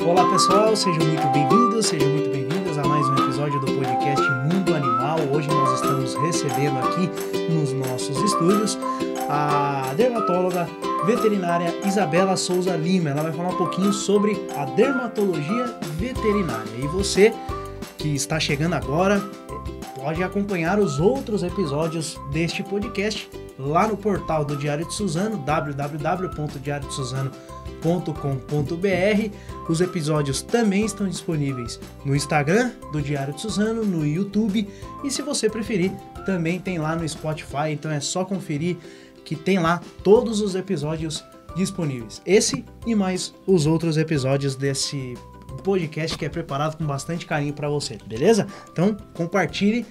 Olá pessoal, sejam muito bem-vindas a mais um episódio do podcast Mundo Animal. Hoje nós estamos recebendo aqui nos nossos estúdios a dermatóloga veterinária Isabela Souza Lima. Ela vai falar um pouquinho sobre a dermatologia veterinária. E você que está chegando agora pode acompanhar os outros episódios deste podcast lá no portal do Diário de Suzano, www.diariodesuzano.com.br. Os episódios também estão disponíveis no Instagram do Diário de Suzano, no YouTube, e se você preferir, também tem lá no Spotify, então é só conferir que tem lá todos os episódios disponíveis. Esse e mais os outros episódios desse podcast que é preparado com bastante carinho para você, beleza? Então compartilhe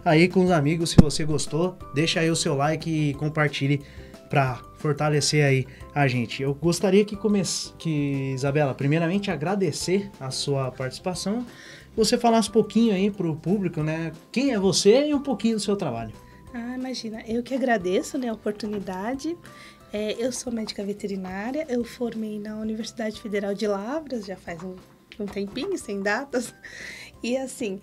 aí com os amigos se você gostou, deixa aí o seu like e compartilhe para fortalecer aí a gente. Eu gostaria que Isabela, primeiramente agradecer a sua participação, você falasse um pouquinho aí pro público, né? Quem é você e um pouquinho do seu trabalho. Imagina, eu que agradeço, né, a oportunidade. Eu sou médica veterinária, eu formei na Universidade Federal de Lavras, já faz um tempinho, sem datas. E assim,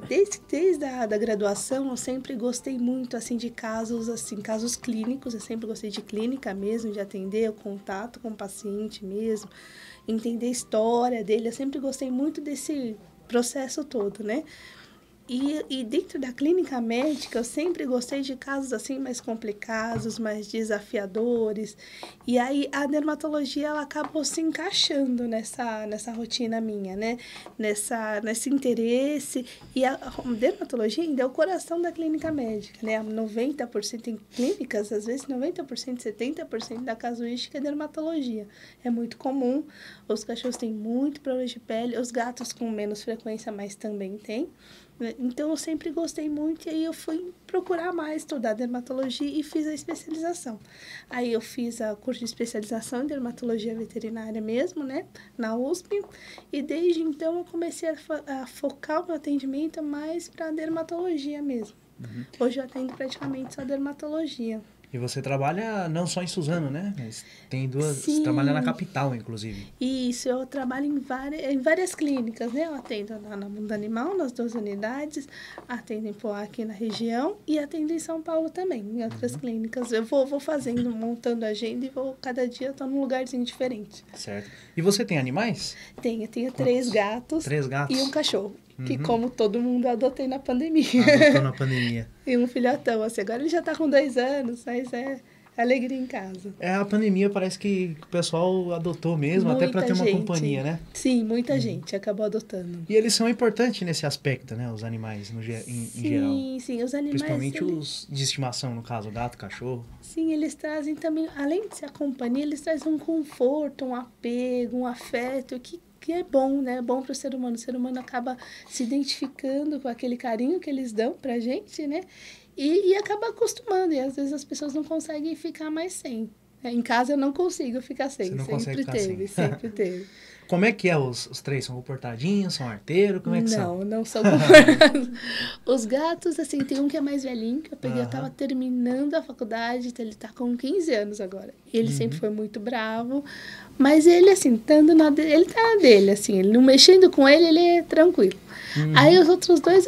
desde a graduação, eu sempre gostei muito assim, de casos clínicos. Eu sempre gostei de clínica mesmo, de atender o contato com o paciente mesmo, entender a história dele. Eu sempre gostei muito desse processo todo, né? E dentro da clínica médica, eu sempre gostei de casos assim mais complicados, mais desafiadores. E aí a dermatologia ela acabou se encaixando nessa rotina minha, né? Nesse interesse. E a dermatologia ainda é o coração da clínica médica, né? 90% em clínicas, às vezes 90%, 70% da casuística é dermatologia. É muito comum. Os cachorros têm muito problema de pele, os gatos com menos frequência, mas também têm. Então, eu sempre gostei muito e aí eu fui procurar mais estudar dermatologia e fiz a especialização. Aí eu fiz o curso de especialização em dermatologia veterinária mesmo, né, na USP, e desde então eu comecei a focar o meu atendimento mais para dermatologia mesmo. Uhum. Hoje eu atendo praticamente só dermatologia. E você trabalha não só em Suzano, né? Mas tem duas. Sim. Você trabalha na capital, inclusive. Isso, eu trabalho em várias clínicas, né? Eu atendo na Mundo Animal, nas 2 unidades, atendo em Poá aqui na região e atendo em São Paulo também, em outras clínicas. Eu vou fazendo, montando agenda e cada dia eu tô num lugarzinho diferente. Certo. E você tem animais? Eu tenho 3 gatos. 3 gatos? E um cachorro. Que, como todo mundo, eu adotei na pandemia. Adotou na pandemia. E um filhotão, assim. Agora ele já tá com 2 anos, mas é alegria em casa. A pandemia parece que o pessoal adotou mesmo, muita até para ter uma companhia, né? Sim, muita gente acabou adotando. E eles são importantes nesse aspecto, né? Os animais, em geral. Sim, os animais... Principalmente os de estimação, no caso, gato, cachorro. Sim, eles trazem também, além de ser a companhia, eles trazem um conforto, um apego, um afeto que é bom, né? É bom para o ser humano. O ser humano acaba se identificando com aquele carinho que eles dão pra gente, né? E acaba acostumando. E às vezes as pessoas não conseguem ficar mais sem. Em casa eu não consigo ficar sem. Você não sempre consegue teve, ficar sem. sempre teve. Como é que é os 3? São comportadinhos, são arteiros? Como é que são? Não são comportados. Os gatos, assim, tem um que é mais velhinho, que eu peguei, eu tava terminando a faculdade, então ele tá com 15 anos agora. Ele sempre foi muito bravo, mas ele, assim, ele tá na dele, assim, ele não mexendo com ele é tranquilo. Aí os outros 2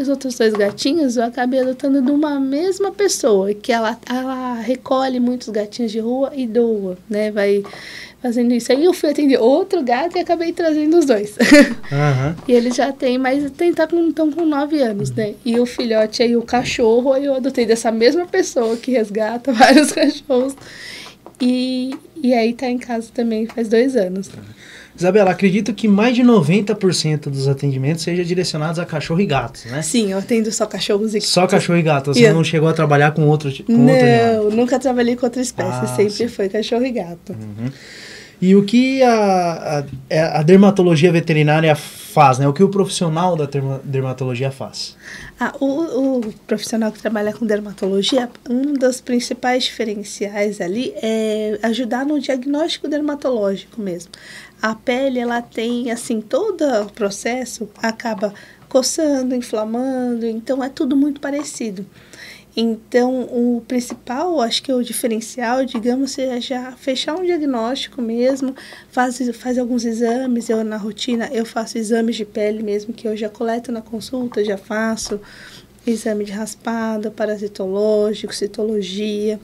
os outros 2 gatinhos, eu acabei adotando de uma mesma pessoa, que ela recolhe muitos gatinhos de rua e doa, né, vai fazendo isso. Aí eu fui atender outro gato e acabei trazendo os 2. E eles já têm, mas estão com 9 anos, né? E o filhote aí, o cachorro, eu adotei dessa mesma pessoa que resgata vários cachorros. E aí tá em casa também faz 2 anos. Isabela, acredito que mais de 90% dos atendimentos sejam direcionados a cachorro e gatos, né? Sim, eu atendo só cachorros e gatos. Só cachorro e gato? Você não chegou a trabalhar com outro animal? Não, nunca trabalhei com outra espécie, sempre foi cachorro e gato. E o que a dermatologia veterinária faz, né? O que o profissional da dermatologia faz? O profissional que trabalha com dermatologia, um dos principais diferenciais ali é ajudar no diagnóstico dermatológico mesmo. A pele, ela tem, assim, todo o processo acaba coçando, inflamando, então é tudo muito parecido. Então, o principal, acho que o diferencial, digamos, é já fechar um diagnóstico mesmo, faz alguns exames, na rotina eu faço exames de pele mesmo, que eu já coleto na consulta, já faço exame de raspada, parasitológico, citologia.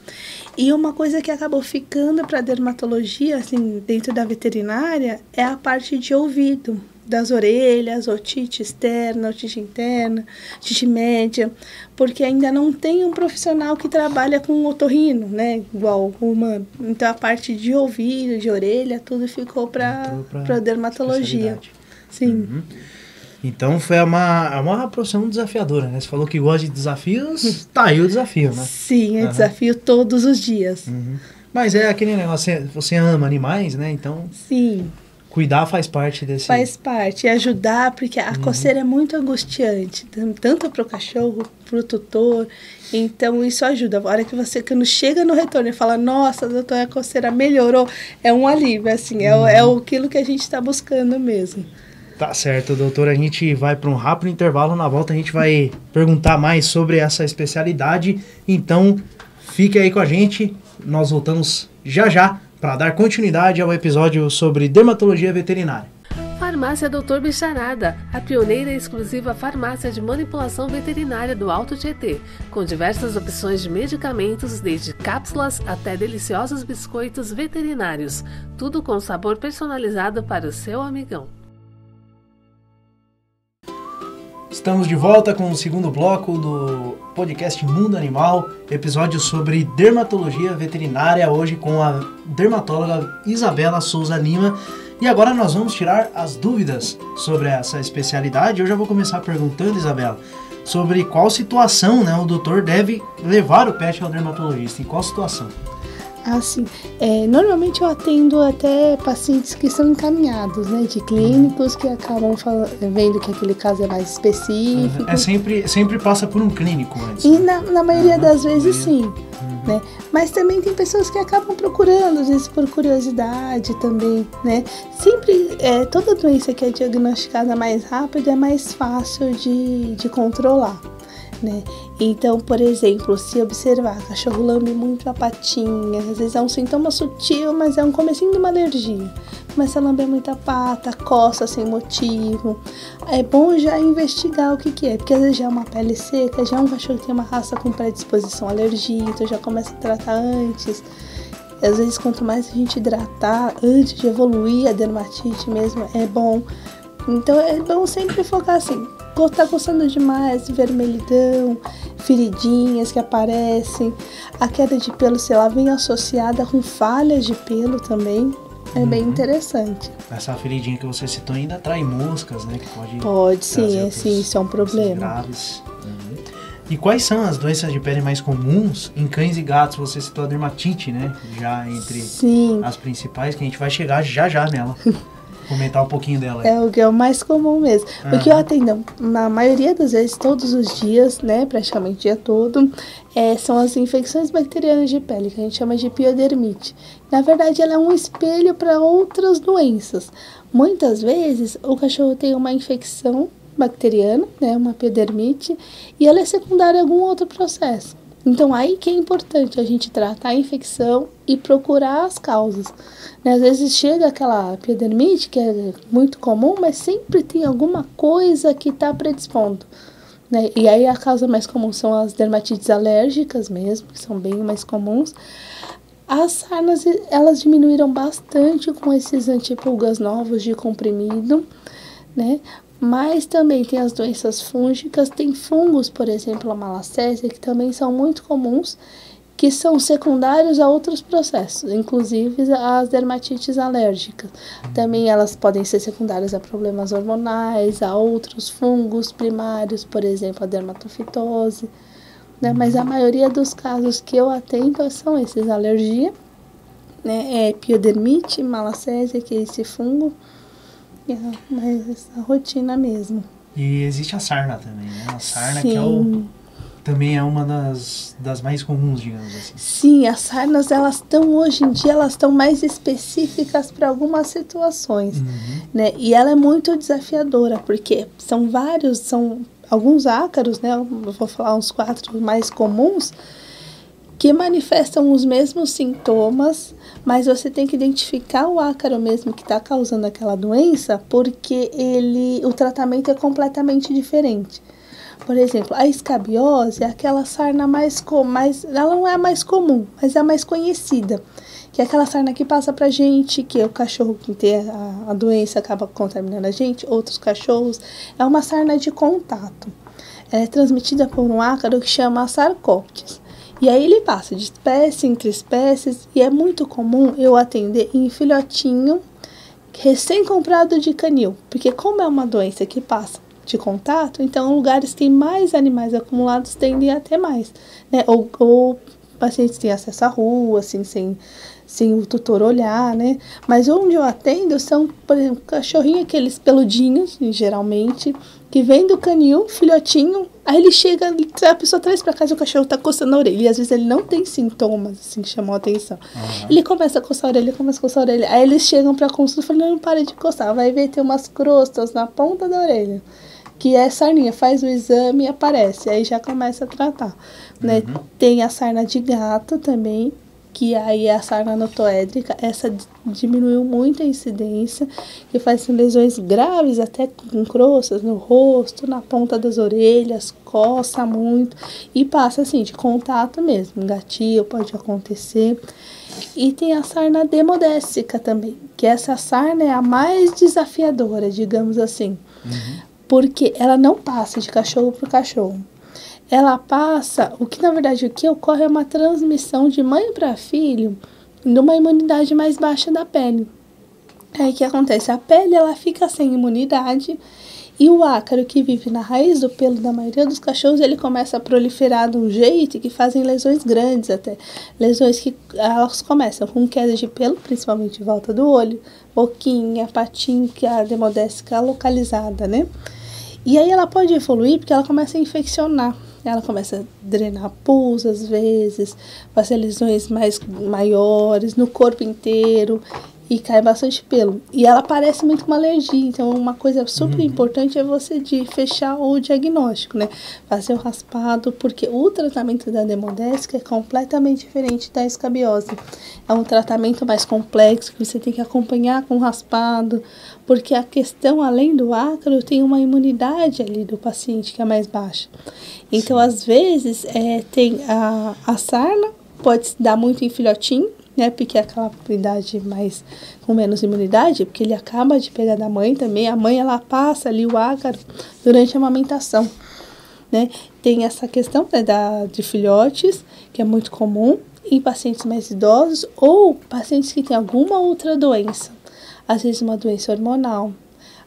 E uma coisa que acabou ficando para dermatologia, assim, dentro da veterinária, é a parte de ouvido, das orelhas, otite externa, otite interna, otite média, porque ainda não tem um profissional que trabalha com otorrino, né, igual o humano. Então, a parte de ouvido, de orelha, tudo ficou para dermatologia. Sim. Uhum. Então foi uma profissão desafiadora, né? Você falou que gosta de desafios, tá aí o desafio, né? Sim, é desafio todos os dias. Uhum. Mas é aquele negócio, você ama animais, né? Então, sim, cuidar faz parte desse... Faz parte, ajudar, porque a coceira é muito angustiante, tanto para o cachorro, para o tutor. Então, isso ajuda. A hora que você, quando chega no retorno e fala, nossa, doutora, a coceira melhorou, é um alívio, assim, é aquilo que a gente está buscando mesmo. Tá certo, doutora. A gente vai para um rápido intervalo. Na volta a gente vai perguntar mais sobre essa especialidade. Então, fique aí com a gente. Nós voltamos já para dar continuidade ao episódio sobre dermatologia veterinária. Farmácia Dr. Bicharada, a pioneira e exclusiva farmácia de manipulação veterinária do Alto Tietê, com diversas opções de medicamentos, desde cápsulas até deliciosos biscoitos veterinários, tudo com sabor personalizado para o seu amigão. Estamos de volta com o segundo bloco do podcast Mundo Animal, episódio sobre dermatologia veterinária, hoje com a dermatóloga Isabela Souza Lima. E agora nós vamos tirar as dúvidas sobre essa especialidade. Eu já vou começar perguntando, Isabela, sobre qual situação, né, o doutor deve levar o pet ao dermatologista, em qual situação? Assim, normalmente eu atendo até pacientes que são encaminhados, né, de clínicos que acabam vendo que aquele caso é mais específico. Sempre passa por um clínico antes. E na maioria das vezes sim, né? Mas também tem pessoas que acabam procurando, às vezes por curiosidade também, né? Sempre, toda doença que é diagnosticada mais rápido é mais fácil de controlar. Né? Então, por exemplo, se observar, o cachorro lambe muito a patinha, às vezes é um sintoma sutil, mas é um comecinho de uma alergia. Começa a lamber muita pata, coça sem motivo. É bom já investigar o que é, porque às vezes já é uma pele seca, já é um cachorro que tem uma raça com predisposição à alergia, então já começa a tratar antes. Às vezes, quanto mais a gente hidratar antes de evoluir a dermatite mesmo, é bom. Então, é bom sempre focar assim. Tá coçando demais, vermelhidão, feridinhas que aparecem, a queda de pelo, se ela vem associada com falhas de pelo também, é bem interessante. Essa feridinha que você citou ainda atrai moscas, né? Que pode sim, isso é um problema. Graves. E quais são as doenças de pele mais comuns em cães e gatos? Você citou a dermatite, né? Já entre as principais, que a gente vai chegar já nela. Comentar um pouquinho dela aí. É o que é o mais comum mesmo. Porque eu atendo, na maioria das vezes, todos os dias, né, praticamente o dia todo, são as infecções bacterianas de pele, que a gente chama de piodermite. Na verdade, ela é um espelho para outras doenças. Muitas vezes, o cachorro tem uma infecção bacteriana, né, uma piodermite, e ela é secundária a algum outro processo. Então, aí que é importante a gente tratar a infecção e procurar as causas. Né? Às vezes chega aquela piodermite, que é muito comum, mas sempre tem alguma coisa que está predispondo. Né? E aí a causa mais comum são as dermatites alérgicas mesmo, que são bem mais comuns. As sarnas, elas diminuíram bastante com esses antipulgas novos de comprimido, né? Mas também tem as doenças fúngicas, tem fungos, por exemplo, a malacésia, que também são muito comuns, que são secundários a outros processos, inclusive as dermatites alérgicas. Também elas podem ser secundárias a problemas hormonais, a outros fungos primários, por exemplo, a dermatofitose. Né? Mas a maioria dos casos que eu atendo são esses, alergia, né? Piodermite, malacésia, que é esse fungo, mas essa rotina mesmo. E existe a sarna também, né? A sarna que também é uma das mais comuns, digamos assim. Sim, as sarnas, hoje em dia, elas estão mais específicas para algumas situações, né? E ela é muito desafiadora, porque são alguns ácaros, né? Eu vou falar uns 4 mais comuns, que manifestam os mesmos sintomas, mas você tem que identificar o ácaro mesmo que está causando aquela doença, porque o tratamento é completamente diferente. Por exemplo, a escabiose é aquela sarna ela não é a mais comum, mas é a mais conhecida, que é aquela sarna que passa pra gente, que é o cachorro que tem a doença acaba contaminando a gente, outros cachorros, é uma sarna de contato. Ela é transmitida por um ácaro que chama Sarcoptes. E aí ele passa de espécie entre espécies, e é muito comum eu atender em filhotinho recém-comprado de canil, porque como é uma doença que passa de contato, então lugares que tem mais animais acumulados tendem a ter mais, né? Ou pacientes têm acesso à rua, assim, sem o tutor olhar, né? Mas onde eu atendo são, por exemplo, cachorrinho, aqueles peludinhos, geralmente, que vem do canil, filhotinho, aí ele chega, a pessoa traz pra casa e o cachorro tá coçando a orelha, e às vezes ele não tem sintomas, assim, que chamam a atenção. Uhum. Ele começa a coçar a orelha, aí eles chegam pra consulta e falam, não, para de coçar, vai ver, tem umas crostas na ponta da orelha, que é sarninha, faz o exame e aparece, aí já começa a tratar, né? Uhum. Tem a sarna de gato também, que aí é a sarna notoédrica, essa diminuiu muito a incidência, que faz lesões graves, até com crostas no rosto, na ponta das orelhas, coça muito, e passa assim, de contato mesmo, gatilho pode acontecer. E tem a sarna demodécica também, que essa sarna é a mais desafiadora, digamos assim, porque ela não passa de cachorro para cachorro. Ela passa, o que ocorre é uma transmissão de mãe para filho numa imunidade mais baixa da pele. Aí o que acontece? A pele ela fica sem imunidade e o ácaro que vive na raiz do pelo da maioria dos cachorros, ele começa a proliferar de um jeito que fazem lesões grandes até. Lesões que elas começam com queda de pelo, principalmente em volta do olho, boquinha, patinho, que é a demodécica localizada, né? E aí ela pode evoluir porque ela começa a infeccionar. Ela começa a drenar pus, às vezes, fazer lesões maiores no corpo inteiro e cai bastante pelo. E ela parece muito com uma alergia, então uma coisa super importante é você fechar o diagnóstico, né? Fazer o raspado, porque o tratamento da demodécica é completamente diferente da escabiose. É um tratamento mais complexo, que você tem que acompanhar com raspado, porque a questão, além do ácaro, tem uma imunidade ali do paciente que é mais baixa. Então, às vezes, tem a sarna, pode se dar muito em filhotinho, né, porque é aquela idade com menos imunidade, porque ele acaba de pegar da mãe também, a mãe ela passa ali o ácaro durante a amamentação, né. Tem essa questão, né, de filhotes, que é muito comum em pacientes mais idosos ou pacientes que têm alguma outra doença, às vezes uma doença hormonal,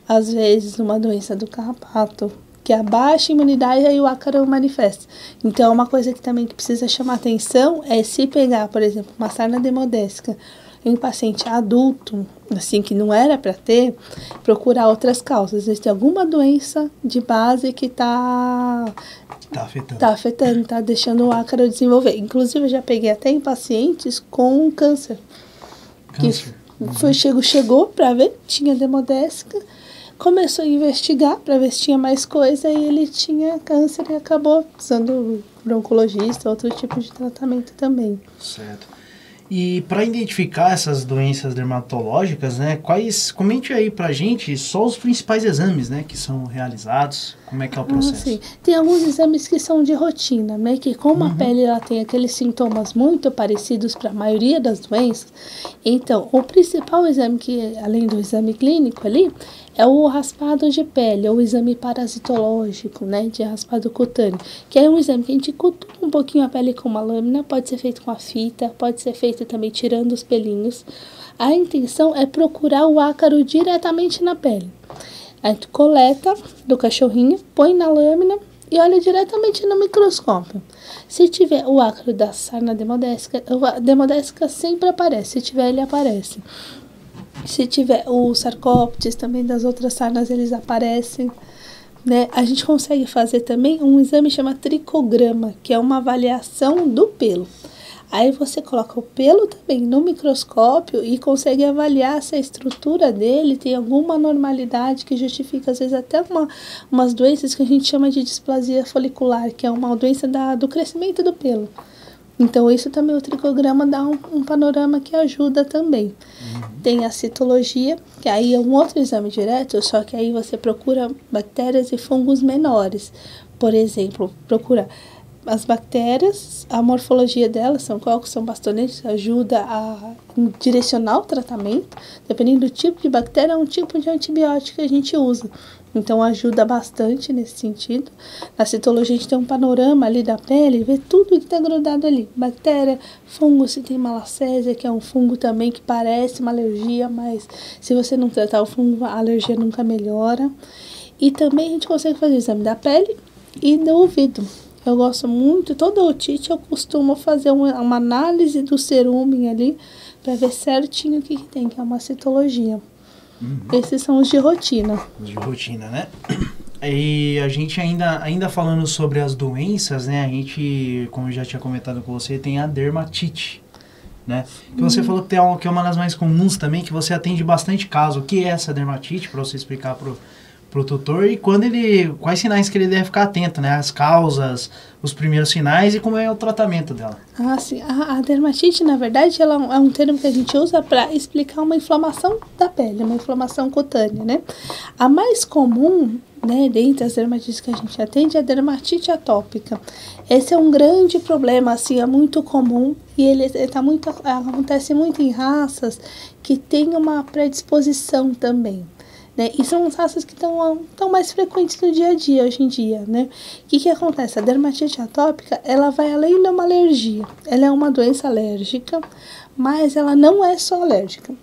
às vezes uma doença do carrapato, que a baixa imunidade aí o ácaro manifesta. Então, uma coisa que também precisa chamar atenção é se pegar, por exemplo, uma sarna demodécica em um paciente adulto, assim, que não era para ter, procurar outras causas. Existe alguma doença de base que está afetando, está deixando o ácaro desenvolver. Inclusive, eu já peguei até em pacientes com câncer. Chegou para ver, tinha demodécica, começou a investigar para ver se tinha mais coisa e ele tinha câncer e acabou precisando de um oncologista, outro tipo de tratamento também. Certo. E para identificar essas doenças dermatológicas, né, comente aí pra gente só os principais exames, né, que são realizados, como é que é o processo? Sim. Tem alguns exames que são de rotina, né, que como a pele ela tem aqueles sintomas muito parecidos para a maioria das doenças, então o principal exame que, além do exame clínico ali, é o raspado de pele, ou o exame parasitológico, né, de raspado cutâneo, que é um exame que a gente cutuca um pouquinho a pele com uma lâmina, pode ser feito com a fita, pode ser feito também tirando os pelinhos. A intenção é procurar o ácaro diretamente na pele. Aí tu coleta do cachorrinho, põe na lâmina e olha diretamente no microscópio. Se tiver o ácaro da sarna demodécica, a demodécica sempre aparece, se tiver ele aparece. Se tiver o Sarcoptes, também das outras sarnas, eles aparecem, né? A gente consegue fazer também um exame chamado tricograma, que é uma avaliação do pelo. Aí você coloca o pelo também no microscópio e consegue avaliar se a estrutura dele tem alguma anormalidade que justifica, às vezes, até umas doenças que a gente chama de displasia folicular, que é uma doença do crescimento do pelo. Então, isso também, o tricograma dá um panorama que ajuda também. Tem a citologia, que aí é um outro exame direto, só que aí você procura bactérias e fungos menores. Por exemplo, procura as bactérias, a morfologia delas, são bastonetes, ajuda a direcionar o tratamento. Dependendo do tipo de bactéria, é um tipo de antibiótico que a gente usa. Então, ajuda bastante nesse sentido. Na citologia, a gente tem um panorama ali da pele, vê tudo que está grudado ali. Bactéria, fungo, se tem malacésia, que é um fungo também que parece uma alergia, mas se você não tratar o fungo, a alergia nunca melhora. E também a gente consegue fazer o exame da pele e do ouvido. Eu gosto muito, toda otite eu costumo fazer uma análise do cerumen ali, para ver certinho o que tem, que é uma citologia. Esses são os de rotina. Os de rotina, né? E a gente ainda falando sobre as doenças, né? A gente, como eu já tinha comentado com você, tem a dermatite, né? Que você falou que é uma das mais comuns também, que você atende bastante caso. O que é essa dermatite, para você explicar pro tutor, e quais sinais que ele deve ficar atento, né? As causas, os primeiros sinais e como é o tratamento dela. Ah, sim. A dermatite, na verdade, ela é um termo que a gente usa para explicar uma inflamação da pele, uma inflamação cutânea, né? A mais comum, né, dentre as dermatites que a gente atende, é a dermatite atópica. Esse é um grande problema, assim, é muito comum e ele acontece muito em raças que têm uma predisposição também. Né? E são as raças que estão mais frequentes no dia a dia, hoje em dia, né? O que acontece? A dermatite atópica, ela vai além de uma alergia. Ela é uma doença alérgica, mas ela não é só alérgica.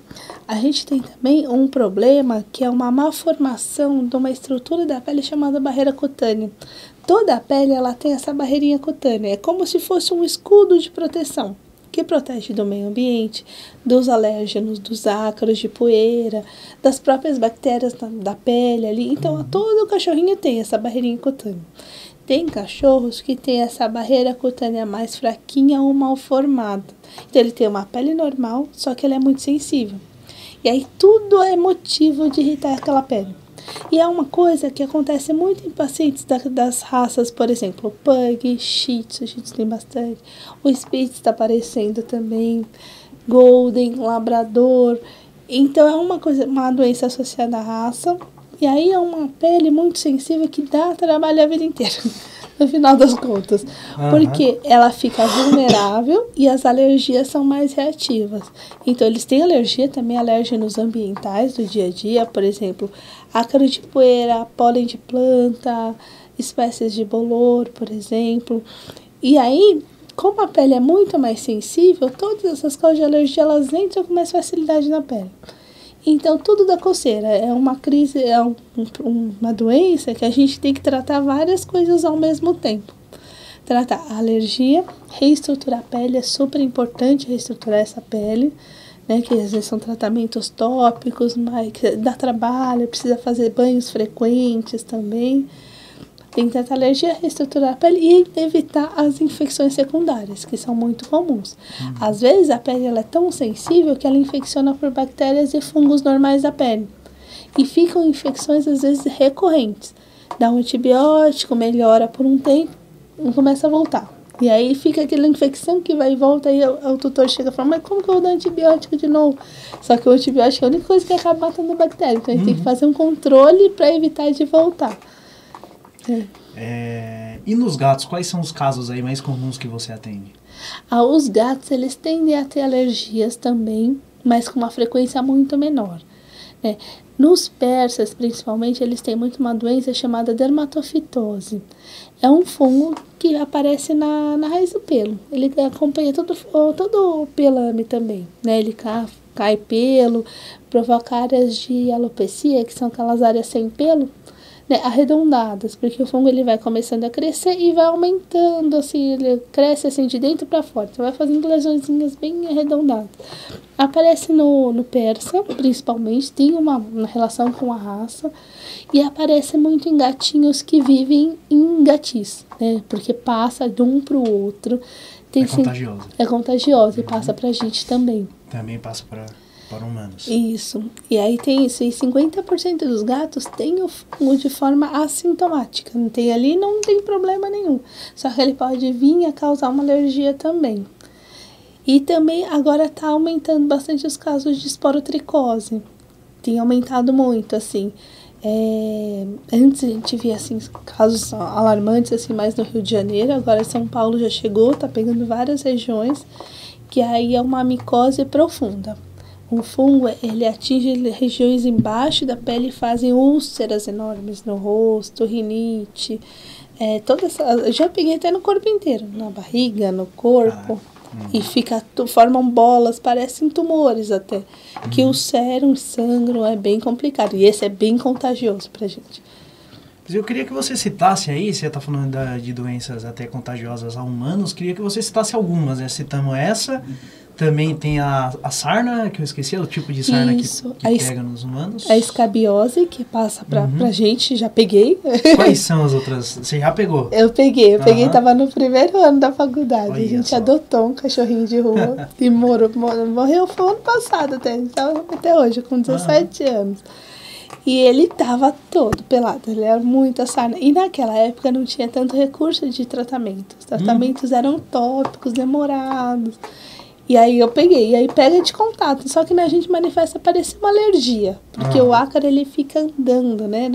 A gente tem também um problema que é uma malformação de uma estrutura da pele chamada barreira cutânea. Toda a pele, ela tem essa barreirinha cutânea. É como se fosse um escudo de proteção, que protege do meio ambiente, dos alérgenos, dos ácaros de poeira, das próprias bactérias da pele ali. Então, todo cachorrinho tem essa barreirinha cutânea. Tem cachorros que tem essa barreira cutânea mais fraquinha ou mal formada. Então, ele tem uma pele normal, só que ele é muito sensível. E aí, tudo é motivo de irritar aquela pele. E é uma coisa que acontece muito em pacientes das raças, por exemplo, Pug, Shih Tzu tem bastante, o Spitz está aparecendo também, Golden, Labrador. Então é uma doença associada à raça, e aí é uma pele muito sensível que dá trabalho a vida inteira, no final das contas, porque ela fica vulnerável e as alergias são mais reativas. Então eles têm alergia também, alérgenos ambientais do dia a dia, por exemplo, ácaro de poeira, pólen de planta, espécies de bolor, por exemplo. E aí, como a pele é muito mais sensível, todas essas causas de alergia, elas entram com mais facilidade na pele. Então, tudo da coceira é uma crise, uma doença que a gente tem que tratar várias coisas ao mesmo tempo. Tratar a alergia, reestruturar a pele, é super importante reestruturar essa pele, né, que às vezes são tratamentos tópicos, mas que dá trabalho, precisa fazer banhos frequentes também. Tem que tratar a alergia, reestruturar a pele e evitar as infecções secundárias, que são muito comuns. Às vezes a pele ela é tão sensível que ela infecciona por bactérias e fungos normais da pele. E ficam infecções às vezes recorrentes. Dá um antibiótico, melhora por um tempo e começa a voltar. E aí fica aquela infecção que vai e volta, e o tutor chega e fala, mas como que eu vou dar antibiótico de novo? Só que o antibiótico é a única coisa que acaba matando a bactéria. Então a gente tem que fazer um controle para evitar de voltar. E nos gatos, quais são os casos aí mais comuns que você atende? Os gatos, eles tendem a ter alergias também, mas com uma frequência muito menor. Nos persas, principalmente, eles têm muito uma doença chamada dermatofitose. É um fungo que aparece na raiz do pelo. Ele acompanha todo o pelame também, né? Ele cai pelo, provoca áreas de alopecia, que são aquelas áreas sem pelo, né, arredondadas, porque o fungo ele vai começando a crescer e vai aumentando, assim, ele cresce assim de dentro para fora, então vai fazendo lesõezinhas bem arredondadas. Aparece no persa, principalmente, tem uma relação com a raça, e aparece muito em gatinhos que vivem em gatis, né, porque passa de um para o outro. É contagiosa. É contagiosa e passa pra gente também. Também passa para humanos. Isso. E aí tem isso. E 50% dos gatos têm o fungo de forma assintomática. Não tem ali, não tem problema nenhum. Só que ele pode vir a causar uma alergia também. E também agora está aumentando bastante os casos de esporotricose. Tem aumentado muito, assim. Antes a gente via assim, casos alarmantes assim, mais no Rio de Janeiro. Agora São Paulo já chegou, está pegando várias regiões. Que aí é uma micose profunda. O fungo, ele atinge regiões embaixo da pele e fazem úlceras enormes no rosto, rinite, eu já peguei até no corpo inteiro, na barriga, no corpo, e formam bolas, parecem tumores até, que ulceram, sangram, é bem complicado, e esse é bem contagioso pra gente. Eu queria que você citasse aí, você está falando de doenças até contagiosas a humanos, queria que você citasse algumas, né? Citamos essa... Também tem a sarna, que eu esqueci, é o tipo de sarna que pega nos humanos. A escabiose, que passa pra gente, já peguei. Quais são as outras? Você já pegou? Eu peguei, tava no primeiro ano da faculdade. Olha, a gente adotou um cachorrinho de rua e morreu foi ano passado até hoje, com 17 anos. E ele tava todo pelado, ele era muita sarna. E naquela época não tinha tanto recurso de tratamento. Os tratamentos eram tópicos, demorados. E aí eu peguei, e aí pega de contato, só que na gente manifesta parecer uma alergia, porque o ácaro ele fica andando, né,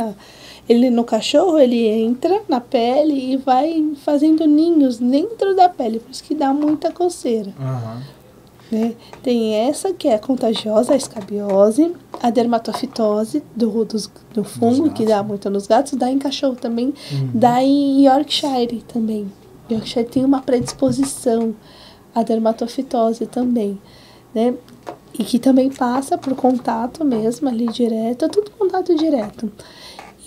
ele no cachorro ele entra na pele e vai fazendo ninhos dentro da pele, por isso que dá muita coceira. Né? Tem essa que é contagiosa, a escabiose, a dermatofitose do fungo, que dá muito nos gatos, dá em cachorro também, dá em Yorkshire também. Yorkshire tem uma predisposição a dermatofitose também, né? E que também passa por contato mesmo ali direto, é tudo contato direto.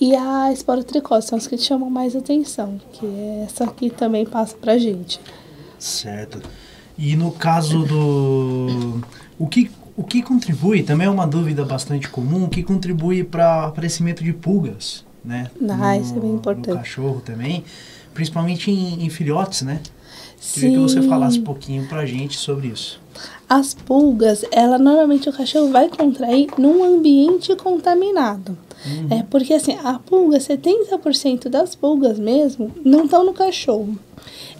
E a esporotricose são as que chamam mais atenção, que é essa aqui também passa pra gente. Certo. E no caso o que contribui, também é uma dúvida bastante comum, o que contribui para aparecimento de pulgas, né? Isso é bem importante. No cachorro também, principalmente em filhotes, né? Sim. Queria que você falasse um pouquinho pra gente sobre isso. As pulgas, normalmente o cachorro vai contrair num ambiente contaminado. Porque assim, a pulga, 70% das pulgas mesmo, não estão no cachorro.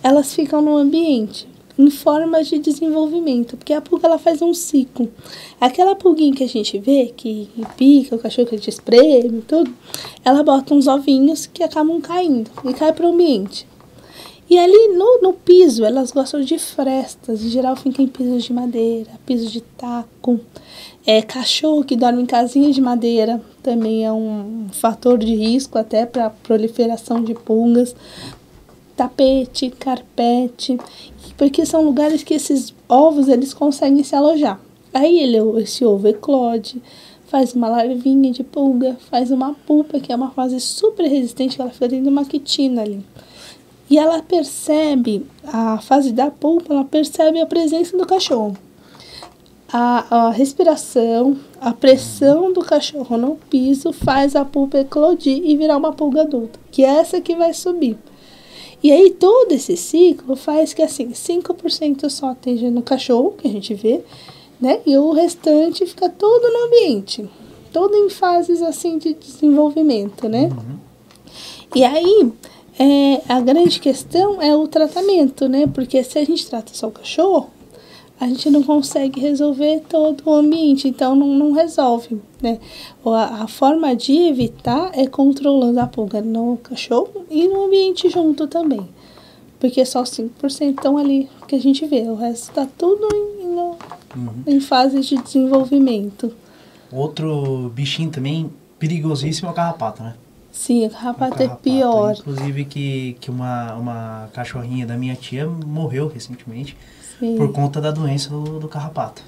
Elas ficam no ambiente, em formas de desenvolvimento, porque a pulga ela faz um ciclo. Aquela pulguinha que a gente vê, que pica, o cachorro que a gente espreme e tudo, ela bota uns ovinhos que acabam caindo e cai para o ambiente. E ali no piso, elas gostam de frestas, em geral ficam em pisos de madeira, pisos de taco. Cachorro que dorme em casinha de madeira também é um fator de risco até para proliferação de pulgas. Tapete, carpete, porque são lugares que esses ovos eles conseguem se alojar. Aí esse ovo eclode, faz uma larvinha de pulga, faz uma pupa, que é uma fase super resistente, que ela fica dentro de uma quitina ali. E ela percebe, a fase da pulpa, ela percebe a presença do cachorro. A respiração, a pressão do cachorro no piso faz a pulpa eclodir e virar uma pulga adulta, que é essa que vai subir. E aí todo esse ciclo faz que assim, 5% só esteja no cachorro, que a gente vê, né? E o restante fica todo no ambiente, todo em fases assim de desenvolvimento, né? E aí... a grande questão é o tratamento, né? Porque se a gente trata só o cachorro, a gente não consegue resolver todo o ambiente, então não resolve, né? A forma de evitar é controlando a pulga no cachorro e no ambiente junto também. Porque só 5% estão ali que a gente vê, o resto está tudo em fase de desenvolvimento. Outro bichinho também perigosíssimo é o carrapato, né? Sim, o carrapato é pior. Inclusive que uma cachorrinha da minha tia morreu recentemente. Sim. Por conta da doença do carrapato.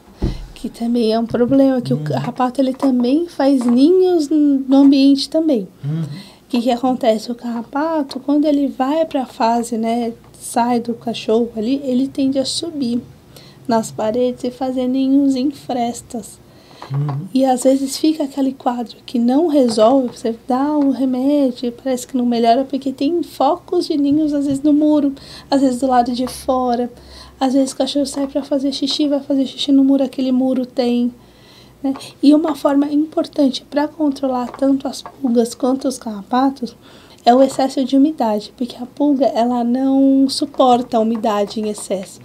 Que também é um problema, que o carrapato ele também faz ninhos no ambiente também. O que acontece? O carrapato, quando ele vai para a fase, né, sai do cachorro ali, ele tende a subir nas paredes e fazer ninhos em frestas. E às vezes fica aquele quadro que não resolve, você dá um remédio, parece que não melhora, porque tem focos de ninhos, às vezes no muro, às vezes do lado de fora. Às vezes o cachorro sai para fazer xixi, vai fazer xixi no muro, aquele muro tem, né? E uma forma importante para controlar tanto as pulgas quanto os carrapatos é o excesso de umidade, porque a pulga ela não suporta a umidade em excesso.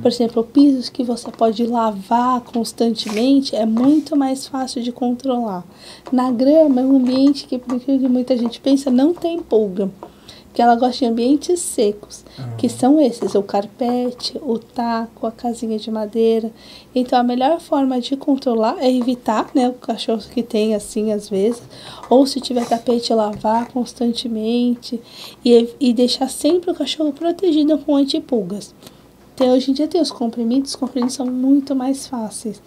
Por exemplo, pisos que você pode lavar constantemente é muito mais fácil de controlar. Na grama, é um ambiente que, por que muita gente pensa, não tem pulga. Porque ela gosta de ambientes secos, que são esses, o carpete, o taco, a casinha de madeira. Então, a melhor forma de controlar é evitar, né, o cachorro que tem assim, às vezes, ou se tiver tapete, lavar constantemente e deixar sempre o cachorro protegido com antipulgas. Então, hoje em dia tem os comprimidos são muito mais fáceis,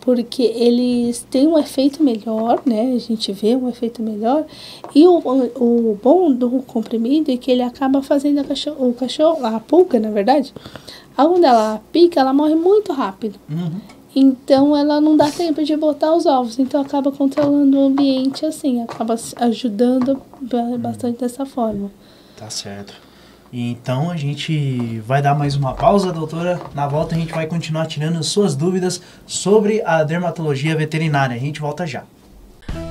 porque eles têm um efeito melhor, né? A gente vê um efeito melhor. E o bom do comprimido é que ele acaba fazendo a pulga, na verdade, quando ela pica, ela morre muito rápido. Então, ela não dá tempo de botar os ovos. Então, acaba controlando o ambiente assim, acaba ajudando bastante dessa forma. Tá certo. Então a gente vai dar mais uma pausa, doutora. Na volta a gente vai continuar tirando suas dúvidas sobre a dermatologia veterinária. A gente volta já.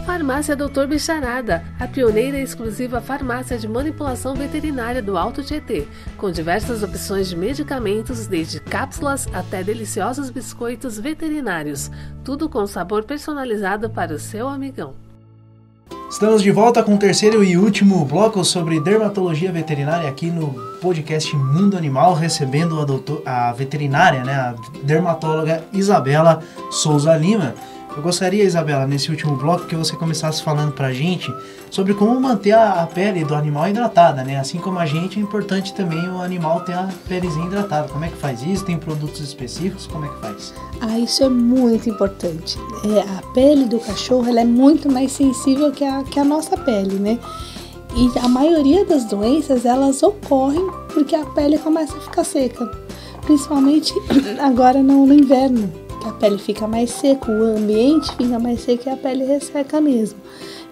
Farmácia Dr. Bicharada, a pioneira e exclusiva farmácia de manipulação veterinária do Alto Tietê, com diversas opções de medicamentos, desde cápsulas até deliciosos biscoitos veterinários, tudo com sabor personalizado para o seu amigão. Estamos de volta com o terceiro e último bloco sobre dermatologia veterinária aqui no podcast Mundo Animal, recebendo a veterinária, né, a dermatóloga Isabela Souza Lima. Eu gostaria, Isabela, nesse último bloco, que você começasse falando pra gente sobre como manter a pele do animal hidratada, né? Assim como a gente, é importante também o animal ter a pelezinha hidratada. Como é que faz isso? Tem produtos específicos? Como é que faz? Isso é muito importante. A pele do cachorro ela é muito mais sensível que a nossa pele, né? E a maioria das doenças, elas ocorrem porque a pele começa a ficar seca. Principalmente agora no inverno. A pele fica mais seca, o ambiente fica mais seco e a pele resseca mesmo,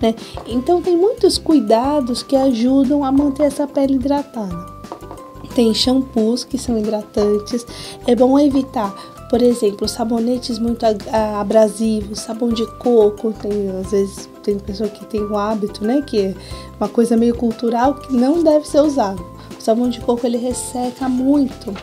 né? Então tem muitos cuidados que ajudam a manter essa pele hidratada. Tem shampoos que são hidratantes, é bom evitar, por exemplo, sabonetes muito abrasivos, sabão de coco, às vezes tem pessoa que tem o hábito, né, que é uma coisa meio cultural que não deve ser usado. O sabão de coco ele resseca muito,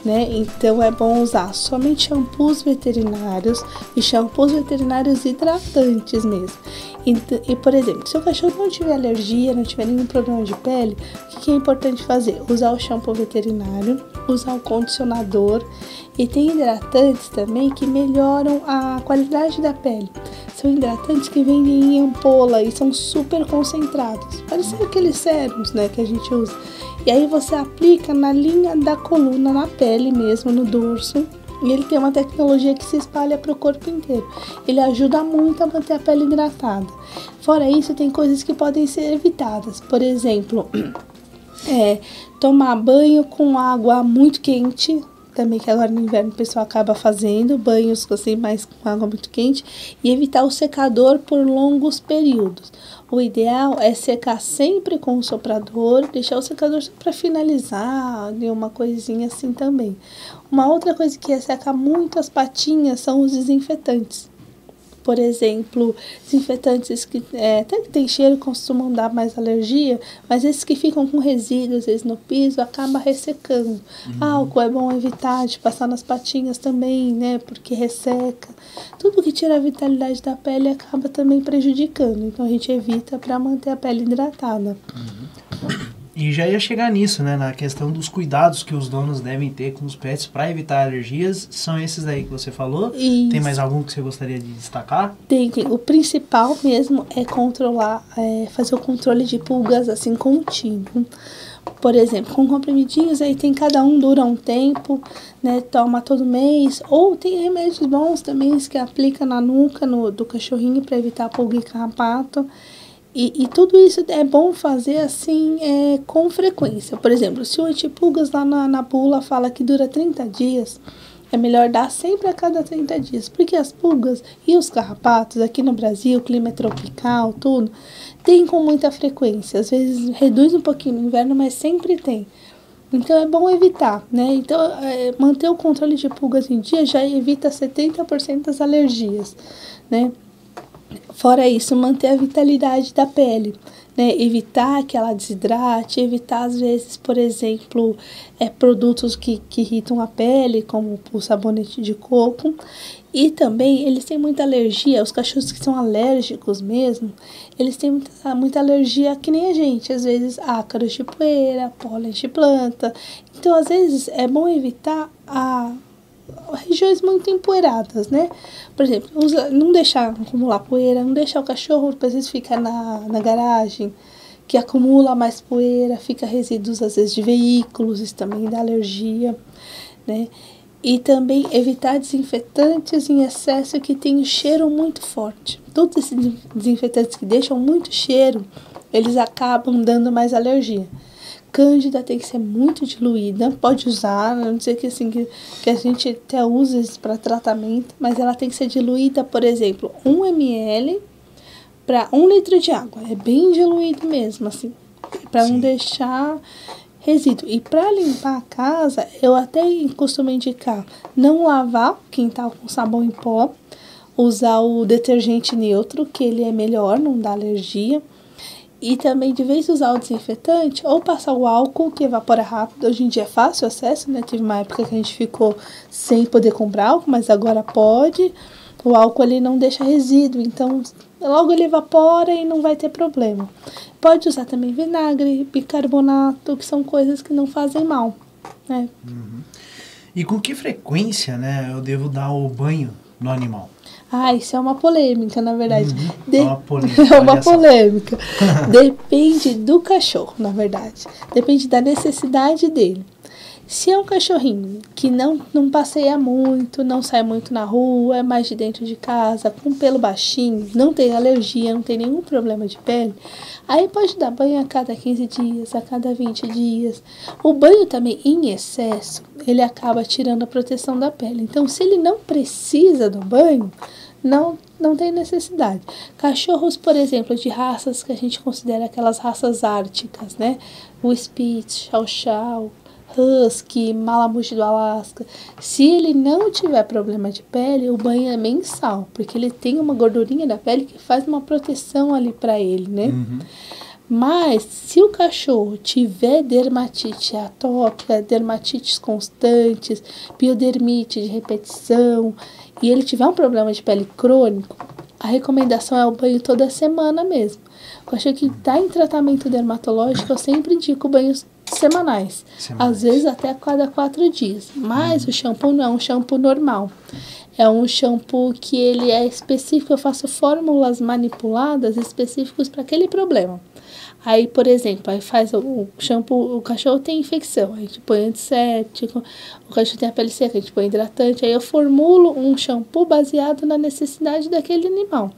né? Então é bom usar somente shampoos veterinários e shampoos veterinários hidratantes mesmo. E, por exemplo, se o cachorro não tiver alergia, não tiver nenhum problema de pele, o que é importante fazer? Usar o shampoo veterinário, usar o condicionador, e tem hidratantes também que melhoram a qualidade da pele. São hidratantes que vendem em ampola e são super concentrados, parecem aqueles sérums, né, que a gente usa. E aí você aplica na linha da coluna, na pele mesmo, no dorso. E ele tem uma tecnologia que se espalha para o corpo inteiro. Ele ajuda muito a manter a pele hidratada. Fora isso, tem coisas que podem ser evitadas. Por exemplo, tomar banho com água muito quente. Também que agora no inverno o pessoal acaba fazendo banhos assim, mais com água muito quente. E evitar o secador por longos períodos. O ideal é secar sempre com o soprador, deixar o secador só para finalizar, uma coisinha assim também. Uma outra coisa que resseca muito as patinhas são os desinfetantes. Por exemplo, desinfetantes que até que tem cheiro costumam dar mais alergia, mas esses que ficam com resíduos, às vezes no piso, acaba ressecando. Álcool é bom evitar de passar nas patinhas também, né? Porque resseca. Tudo que tira a vitalidade da pele acaba também prejudicando. Então a gente evita para manter a pele hidratada. E já ia chegar nisso, né? Na questão dos cuidados que os donos devem ter com os pets para evitar alergias. São esses aí que você falou? Isso. Tem mais algum que você gostaria de destacar? Tem. O principal mesmo é controlar, fazer o controle de pulgas assim contínuo. Por exemplo, com comprimidinhos, aí tem cada um, dura um tempo, né? Toma todo mês. Ou tem remédios bons também que aplica na nuca do cachorrinho para evitar pulga e carrapato. E tudo isso é bom fazer assim com frequência. Por exemplo, se o antipulgas lá na bula fala que dura 30 dias, é melhor dar sempre a cada 30 dias. Porque as pulgas e os carrapatos aqui no Brasil, clima é tropical, tudo, tem com muita frequência. Às vezes reduz um pouquinho no inverno, mas sempre tem. Então é bom evitar, né? Então manter o controle de pulgas em dia já evita 70% das alergias, né? Fora isso, manter a vitalidade da pele, né? Evitar que ela desidrate, evitar às vezes, por exemplo, produtos que irritam a pele, como o sabonete de coco. E também eles têm muita alergia, os cachorros que são alérgicos mesmo, eles têm muita alergia que nem a gente, às vezes ácaros de poeira, pólen de planta. Então, às vezes, é bom evitar regiões muito empoeiradas, né? Por exemplo, não deixar acumular poeira, não deixar o cachorro, às vezes, fica na garagem, que acumula mais poeira, fica resíduos, às vezes, de veículos, isso também dá alergia, né? E também evitar desinfetantes em excesso que tem um cheiro muito forte. Todos esses desinfetantes que deixam muito cheiro, eles acabam dando mais alergia. Cândida tem que ser muito diluída, pode usar, não dizer que, assim, que a gente até usa isso para tratamento, mas ela tem que ser diluída, por exemplo, 1 ml para 1 litro de água. É bem diluído mesmo, assim, para não deixar resíduo. E para limpar a casa, eu até costumo indicar não lavar o quintal com sabão em pó, usar o detergente neutro, que ele é melhor, não dá alergia. E também, de vez de usar o desinfetante, ou passar o álcool, que evapora rápido. Hoje em dia é fácil o acesso, né? Teve uma época que a gente ficou sem poder comprar álcool, mas agora pode. O álcool ele não deixa resíduo, então logo ele evapora e não vai ter problema. Pode usar também vinagre, bicarbonato, que são coisas que não fazem mal, né? Uhum. E com que frequência, né, eu devo dar o banho no animal? Isso é uma polêmica, na verdade. É uma polêmica. É uma polêmica. Depende do cachorro, na verdade. Depende da necessidade dele. Se é um cachorrinho que não passeia muito, não sai muito na rua, é mais de dentro de casa, com pelo baixinho, não tem alergia, não tem nenhum problema de pele, aí pode dar banho a cada 15 dias, a cada 20 dias. O banho também em excesso, ele acaba tirando a proteção da pele. Então, se ele não precisa do banho, não tem necessidade. Cachorros, por exemplo, de raças que a gente considera aquelas raças árticas, né? O Spitz, Chow Chow, Husky, Malamute do Alasca. Se ele não tiver problema de pele, o banho é mensal, porque ele tem uma gordurinha da pele que faz uma proteção ali para ele, né? Uhum. Mas se o cachorro tiver dermatite atópica, dermatites constantes, piodermite de repetição, e ele tiver um problema de pele crônico, a recomendação é o banho toda semana mesmo. O cachorro que está em tratamento dermatológico, eu sempre indico banhos semanais. Às vezes até a cada 4 dias. Mas o shampoo não é um shampoo normal. É um shampoo que ele é específico, eu faço fórmulas manipuladas específicas para aquele problema. Aí, por exemplo, aí faz o shampoo, o cachorro tem infecção, aí a gente põe antisséptico, o cachorro tem a pele seca, a gente põe hidratante, aí eu formulo um shampoo baseado na necessidade daquele animal.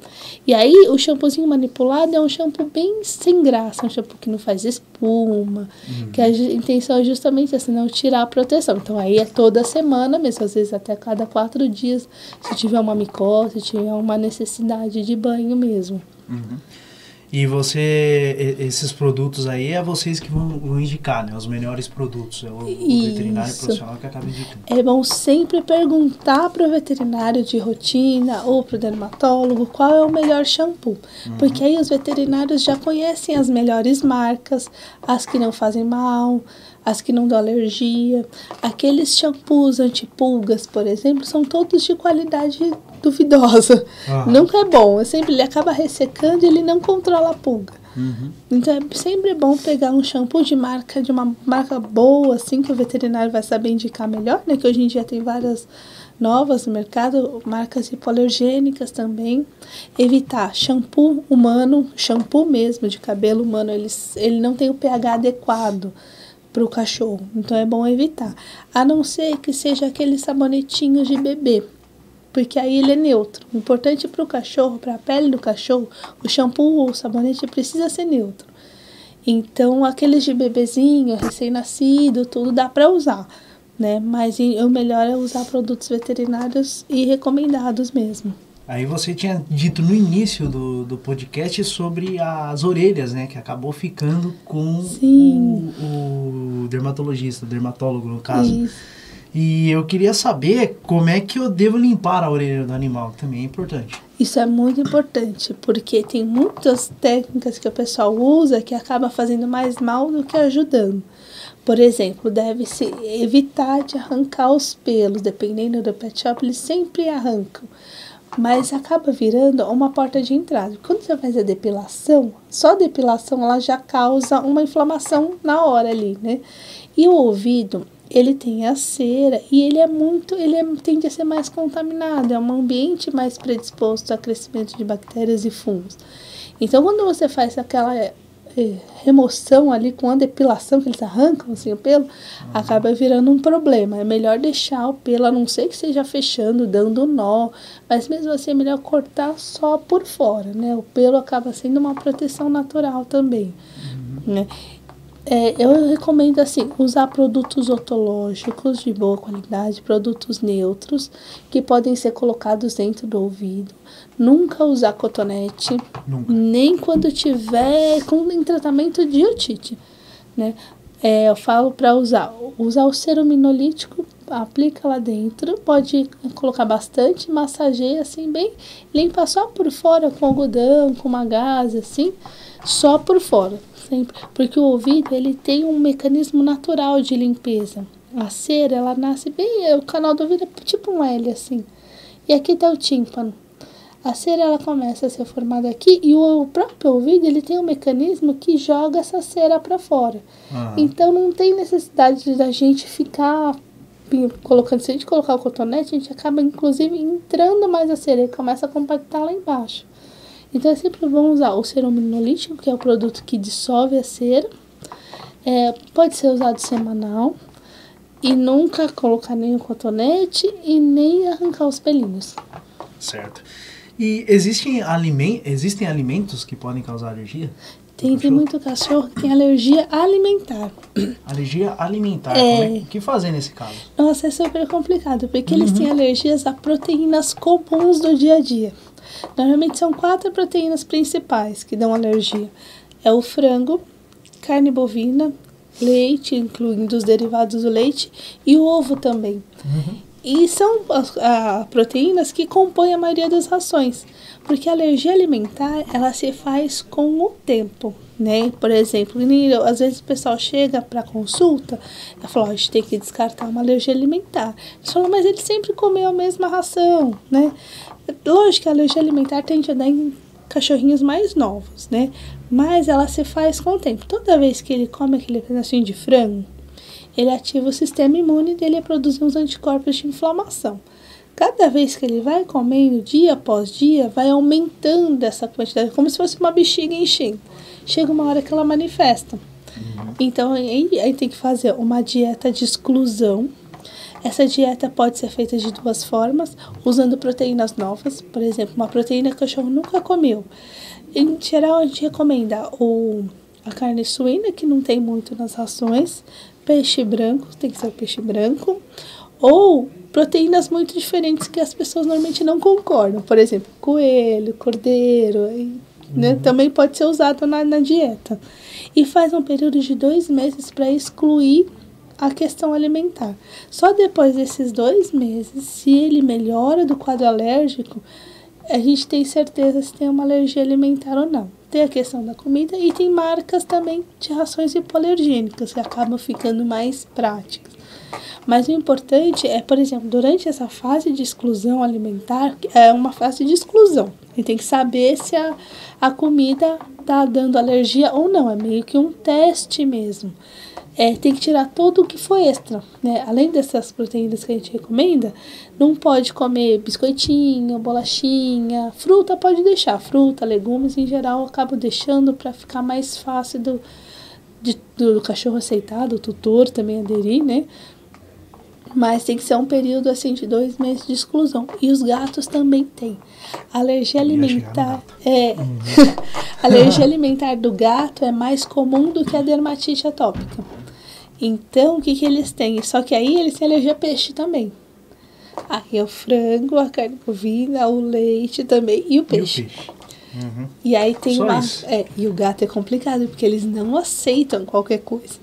E aí, o shampoozinho manipulado é um shampoo bem sem graça, um shampoo que não faz espuma, que a intenção é justamente assim, não tirar a proteção. Então, aí é toda semana mesmo, às vezes até cada 4 dias, se tiver uma micose, se tiver uma necessidade de banho mesmo. Uhum. E esses produtos aí é vocês que vão indicar, né? Os melhores produtos. É o veterinário profissional que acaba indicando. É bom sempre perguntar para o veterinário de rotina ou para o dermatólogo qual é o melhor shampoo. Porque aí os veterinários já conhecem as melhores marcas, as que não fazem mal, as que não dão alergia. Aqueles shampoos antipulgas, por exemplo, são todos de qualidade duvidosa. Nunca é bom. Ele acaba ressecando e ele não controla a pulga. Então é sempre bom pegar um shampoo de uma marca boa, assim, que o veterinário vai saber indicar melhor, né? Que hoje em dia tem várias novas no mercado, marcas hipoalergênicas também. Evitar shampoo humano, shampoo mesmo de cabelo humano, ele não tem o pH adequado para o cachorro, então é bom evitar. A não ser que seja aqueles sabonetinhos de bebê, porque aí ele é neutro. O importante para o cachorro, para a pele do cachorro, o shampoo ou o sabonete precisa ser neutro. Então, aqueles de bebezinho, recém-nascido, tudo dá para usar, né? Mas o melhor é usar produtos veterinários e recomendados mesmo. Aí você tinha dito no início do podcast sobre as orelhas, né? Que acabou ficando com o dermatologista, o dermatólogo no caso. Isso. E eu queria saber como é que eu devo limpar a orelha do animal, que também é importante. Isso é muito importante, porque tem muitas técnicas que o pessoal usa que acaba fazendo mais mal do que ajudando. Por exemplo, deve-se evitar de arrancar os pelos, dependendo do pet shop, eles sempre arrancam. Mas acaba virando uma porta de entrada. Quando você faz a depilação, só a depilação ela já causa uma inflamação na hora ali, né? E o ouvido, ele tem a cera e tende a ser mais contaminado, é um ambiente mais predisposto a crescimento de bactérias e fungos. Então, quando você faz aquela remoção ali com a depilação, que eles arrancam assim, o pelo, acaba virando um problema. É melhor deixar o pelo, a não ser que seja fechando, dando nó, mas mesmo assim é melhor cortar só por fora, né? O pelo acaba sendo uma proteção natural também, né? Eu recomendo assim, usar produtos otológicos de boa qualidade, produtos neutros, que podem ser colocados dentro do ouvido. Nunca usar cotonete, nem quando tiver em tratamento de otite, né? Eu falo para usar o ceruminolítico, aplica lá dentro, pode colocar bastante, massageia assim bem, limpa só por fora com algodão, com uma gaze assim, só por fora. Sempre, porque o ouvido ele tem um mecanismo natural de limpeza. A cera ela nasce bem, o canal do ouvido é tipo um L assim. E aqui está o tímpano. A cera ela começa a ser formada aqui e o próprio ouvido ele tem um mecanismo que joga essa cera para fora. Então não tem necessidade da gente ficar colocando, se a gente colocar o cotonete, a gente acaba inclusive entrando mais a cera e começa a compactar lá embaixo. Então é sempre bom usar o ceruminolítico, que é o produto que dissolve a cera. Pode ser usado semanal. E nunca colocar nem o cotonete e nem arrancar os pelinhos. Certo. E existem alimentos que podem causar alergia? Tem muito cachorro que tem alergia alimentar. Alergia alimentar? O que fazer nesse caso? Nossa, é super complicado, porque eles têm alergias a proteínas comuns do dia a dia. Normalmente são 4 proteínas principais que dão alergia. É o frango, carne bovina, leite, incluindo os derivados do leite, e o ovo também. E são proteínas que compõem a maioria das rações, porque a alergia alimentar, ela se faz com o tempo, né? Por exemplo, às vezes o pessoal chega para consulta e fala, a gente tem que descartar uma alergia alimentar. Eles falam, mas ele sempre comeu a mesma ração, né? Lógico que a alergia alimentar tende a dar em cachorrinhos mais novos, né? Mas ela se faz com o tempo. Toda vez que ele come aquele pedacinho de frango, ele ativa o sistema imune dele a produzir uns anticorpos de inflamação. Cada vez que ele vai comendo, dia após dia, vai aumentando essa quantidade, como se fosse uma bexiga enchendo. Chega uma hora que ela manifesta. Então, aí tem que fazer uma dieta de exclusão. Essa dieta pode ser feita de 2 formas, usando proteínas novas. Por exemplo, uma proteína que o cachorro nunca comeu. Em geral, a gente recomenda a carne suína, que não tem muito nas rações, peixe branco, tem que ser o peixe branco, ou proteínas muito diferentes que as pessoas normalmente não concordam. Por exemplo, coelho, cordeiro, né, também pode ser usado na dieta. E faz um período de 2 meses para excluir a questão alimentar. Só depois desses 2 meses, se ele melhora do quadro alérgico, a gente tem certeza se tem uma alergia alimentar ou não. Tem a questão da comida e tem marcas também de rações hipoalergênicas que acabam ficando mais práticas. Mas o importante é, por exemplo, durante essa fase de exclusão alimentar, é uma fase de exclusão. E tem que saber se a comida está dando alergia ou não. É meio que um teste mesmo. Tem que tirar tudo o que foi extra, né? Além dessas proteínas que a gente recomenda, não pode comer biscoitinho, bolachinha, fruta pode deixar. Fruta, legumes, em geral, eu acabo deixando para ficar mais fácil do cachorro aceitar, do tutor também aderir, né? Mas tem que ser um período assim de 2 meses de exclusão. E os gatos também têm. A alergia alimentar a alergia alimentar do gato é mais comum do que a dermatite atópica. Então, o que eles têm? Só que aí eles têm alergia a peixe também. Aí é o frango, a carne bovina, o leite também e o peixe. Uhum. E aí tem Só uma... isso. E o gato é complicado, porque eles não aceitam qualquer coisa.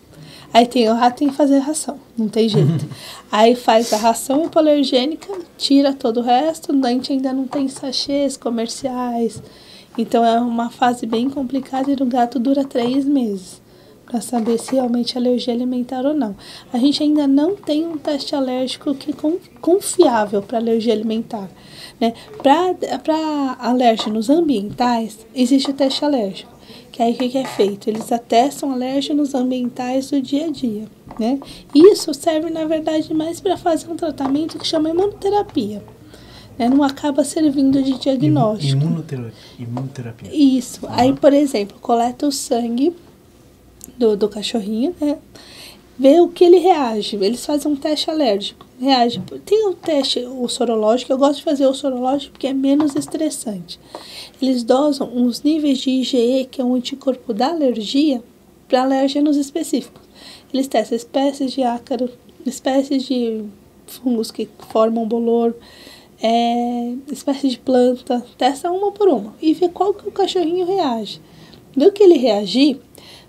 Aí tem o rato, tem que fazer ração, não tem jeito. Aí faz a ração hipoalergênica, tira todo o resto, a gente ainda não tem sachês comerciais. Então é uma fase bem complicada e o gato dura 3 meses para saber se realmente é alergia alimentar ou não. A gente ainda não tem um teste alérgico que confiável para alergia alimentar. Né? Para alérgenos ambientais, existe o teste alérgico. Que aí o que é feito? Eles atestam alérgenos ambientais do dia a dia. Né? Isso serve, na verdade, mais para fazer um tratamento que chama imunoterapia. Né? Não acaba servindo de diagnóstico. Imunoterapia. Isso. Uhum. Aí, por exemplo, coleta o sangue do cachorrinho, né? Vê o que ele reage. Eles fazem um teste alérgico. Reage. Tem o teste, o sorológico. Eu gosto de fazer o sorológico porque é menos estressante. Eles dosam os níveis de IgE, que é um anticorpo da alergia, para alérgenos específicos. Eles testam espécies de ácaro, espécies de fungos que formam bolor, espécies de planta. Testa uma por uma e vê qual que o cachorrinho reage. Do que ele reagir,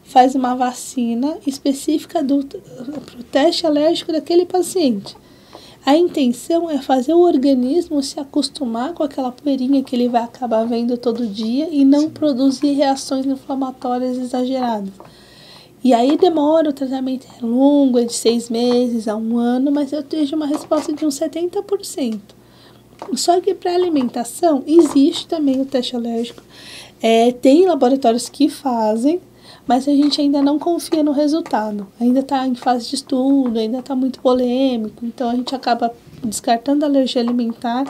faz uma vacina específica para o teste alérgico daquele paciente. A intenção é fazer o organismo se acostumar com aquela poeirinha que ele vai acabar vendo todo dia e não produzir reações inflamatórias exageradas. E aí demora, o tratamento é longo, é de 6 meses a 1 ano, mas eu tenho uma resposta de uns 70%. Só que para alimentação existe também o teste alérgico. Tem laboratórios que fazem, mas a gente ainda não confia no resultado. Ainda está em fase de estudo, ainda está muito polêmico. Então, a gente acaba descartando a alergia alimentar,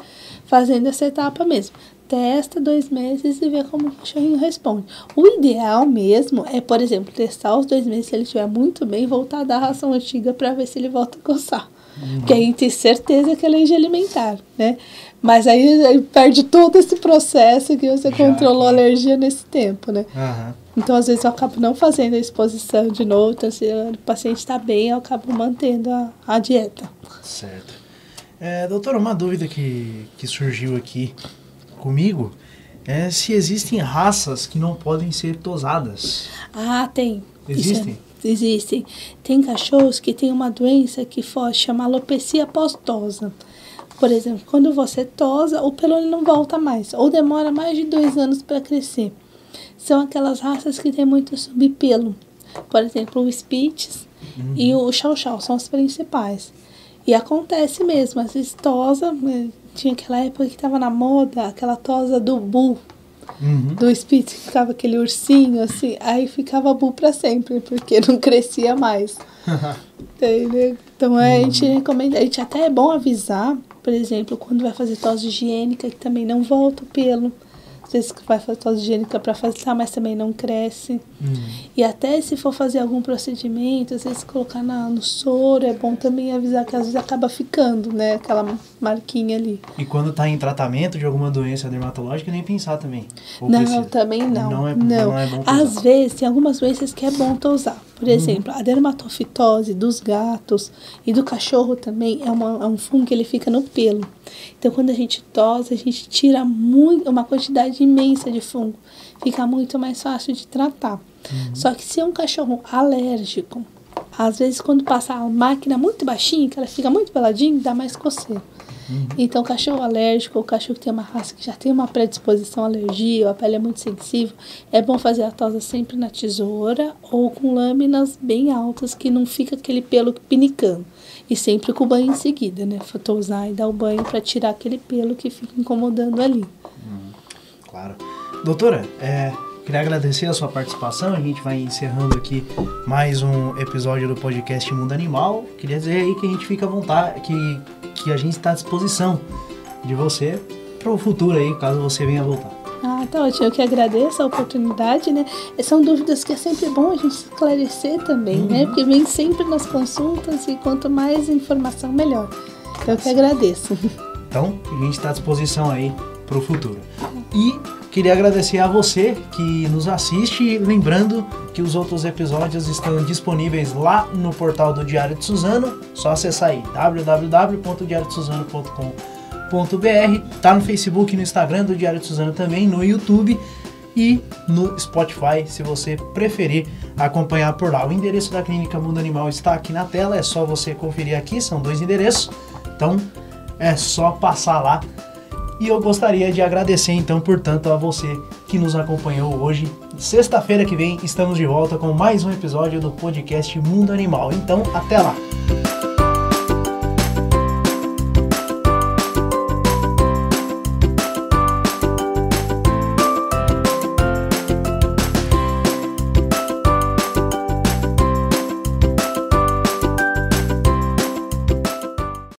fazendo essa etapa mesmo. Testa 2 meses e vê como o cachorrinho responde. O ideal mesmo é, por exemplo, testar os 2 meses, se ele estiver muito bem, voltar a dar a ração antiga para ver se ele volta a coçar. Porque aí a gente tem certeza que é alergia alimentar, né? Mas aí perde todo esse processo que você controlou a alergia nesse tempo, né? Uhum. Então, às vezes, eu acabo não fazendo a exposição de novo. Então, se o paciente está bem, eu acabo mantendo a dieta. Certo. Doutora, uma dúvida que surgiu aqui comigo é se existem raças que não podem ser tosadas. Ah, tem. Existem? Existem. Tem cachorros que têm uma doença que chama alopecia pós-tosa. Por exemplo, quando você tosa, o pelo não volta mais. Ou demora mais de 2 anos para crescer. São aquelas raças que tem muito subpelo. Por exemplo, o Spitz e o Chow Chow são as principais. E acontece mesmo, às vezes tosa, tinha aquela época que estava na moda, aquela tosa do Bull, do Spitz, que ficava aquele ursinho assim, aí ficava Bull para sempre, porque não crescia mais. Então a gente recomenda, até é bom avisar, por exemplo, quando vai fazer tosse higiênica, que também não volta o pelo. Às vezes vai fazer tosse higiênica para afastar, mas também não cresce. E até se for fazer algum procedimento, às vezes colocar no soro, é bom também avisar que às vezes acaba ficando, né? Aquela marquinha ali. E quando está em tratamento de alguma doença dermatológica, nem pensar também? Ou não, precisa? Também não. Não é bom tosar. Às vezes, tem algumas doenças que é bom tosar. Por exemplo, a dermatofitose dos gatos e do cachorro também é um fungo que ele fica no pelo. Então, quando a gente tosa, a gente tira uma quantidade imensa de fungo. Fica muito mais fácil de tratar. Só que se é um cachorro alérgico, às vezes quando passa a máquina muito baixinha, que ela fica muito peladinha, dá mais coceira. Então, cachorro alérgico, o cachorro que tem uma raça que já tem uma predisposição à alergia, ou a pele é muito sensível, é bom fazer a tosa sempre na tesoura ou com lâminas bem altas, que não fica aquele pelo pinicando. E sempre com o banho em seguida, né? Tosar e dar o banho para tirar aquele pelo que fica incomodando ali. Claro. Doutora, queria agradecer a sua participação. A gente vai encerrando aqui mais um episódio do podcast Mundo Animal. Queria dizer aí que a gente fica à vontade, que a gente está à disposição de você para o futuro aí, caso você venha voltar. Tá ótimo. Eu que agradeço a oportunidade, né? São dúvidas que é sempre bom a gente esclarecer também, né? Porque vem sempre nas consultas e quanto mais informação, melhor. Então, eu que agradeço. Então, a gente está à disposição aí para o futuro. E queria agradecer a você que nos assiste, lembrando que os outros episódios estão disponíveis lá no portal do Diário de Suzano, só acessar aí www.diariodesuzano.com.br, tá no Facebook e no Instagram do Diário de Suzano também, no YouTube e no Spotify, se você preferir acompanhar por lá. O endereço da Clínica Mundo Animal está aqui na tela, é só você conferir aqui, são 2 endereços, então é só passar lá. E eu gostaria de agradecer então, portanto, a você que nos acompanhou hoje. Sexta-feira que vem estamos de volta com mais um episódio do podcast Mundo Animal. Então, até lá!